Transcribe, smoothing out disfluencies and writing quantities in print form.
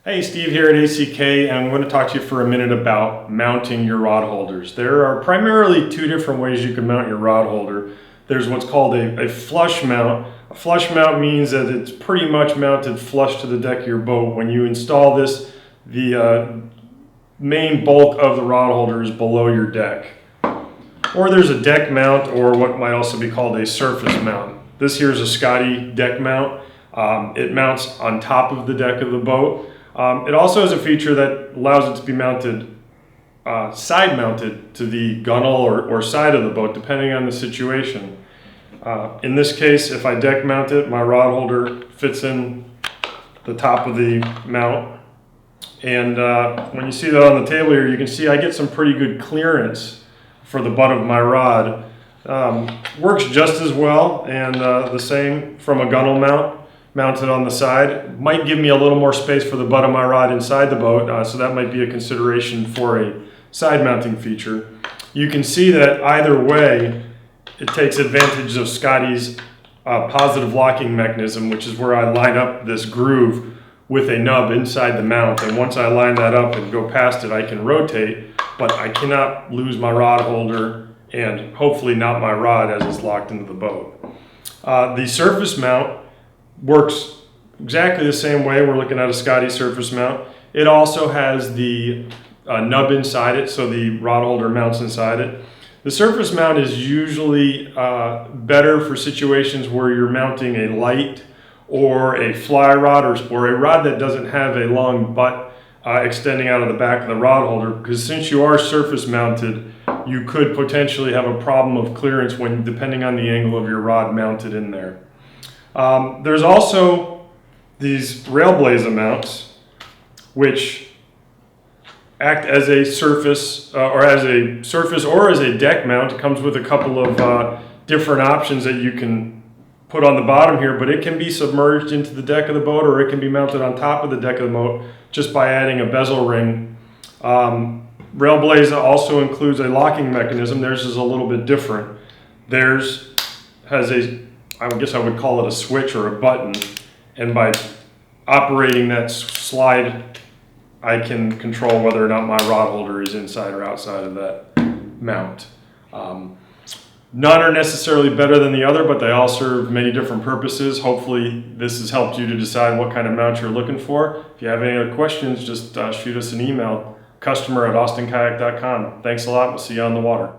Hey, Steve here at ACK, and I'm going to talk to you for a minute about mounting your rod holders. There are primarily two different ways you can mount your rod holder. There's what's called a flush mount. A flush mount means that it's pretty much mounted flush to the deck of your boat. When you install this, the main bulk of the rod holder is below your deck. Or there's a deck mount, or what might also be called a surface mount. This here is a Scotty deck mount. It mounts on top of the deck of the boat. It also has a feature that allows it to be mounted, side mounted to the gunnel or side of the boat, depending on the situation. In this case, if I deck mount it, my rod holder fits in the top of the mount. And when you see that on the table here, you can see I get some pretty good clearance for the butt of my rod. Works just as well, and the same from a gunnel mount. Mounted on the side. Might give me a little more space for the butt of my rod inside the boat, so that might be a consideration for a side mounting feature. You can see that either way, it takes advantage of Scotty's positive locking mechanism, which is where I line up this groove with a nub inside the mount, and once I line that up and go past it, I can rotate, but I cannot lose my rod holder and hopefully not my rod as it's locked into the boat. The surface mount works exactly the same way. We're looking at a Scotty surface mount. It also has the nub inside it, so the rod holder mounts inside it. The surface mount is usually better for situations where you're mounting a light or a fly rod or a rod that doesn't have a long butt extending out of the back of the rod holder, because since you are surface mounted, you could potentially have a problem of clearance when depending on the angle of your rod mounted in there. There's also these railblazer mounts, which act as a surface or as a deck mount. It comes with a couple of different options that you can put on the bottom here, but it can be submerged into the deck of the boat, or it can be mounted on top of the deck of the boat just by adding a bezel ring. Railblazer also includes a locking mechanism. Theirs is a little bit different. Theirs has I guess I would call it a switch or a button, and by operating that slide, I can control whether or not my rod holder is inside or outside of that mount. None are necessarily better than the other, but they all serve many different purposes. Hopefully this has helped you to decide what kind of mount you're looking for. If you have any other questions, just shoot us an email, customer@austinkayak.com. Thanks a lot. We'll see you on the water.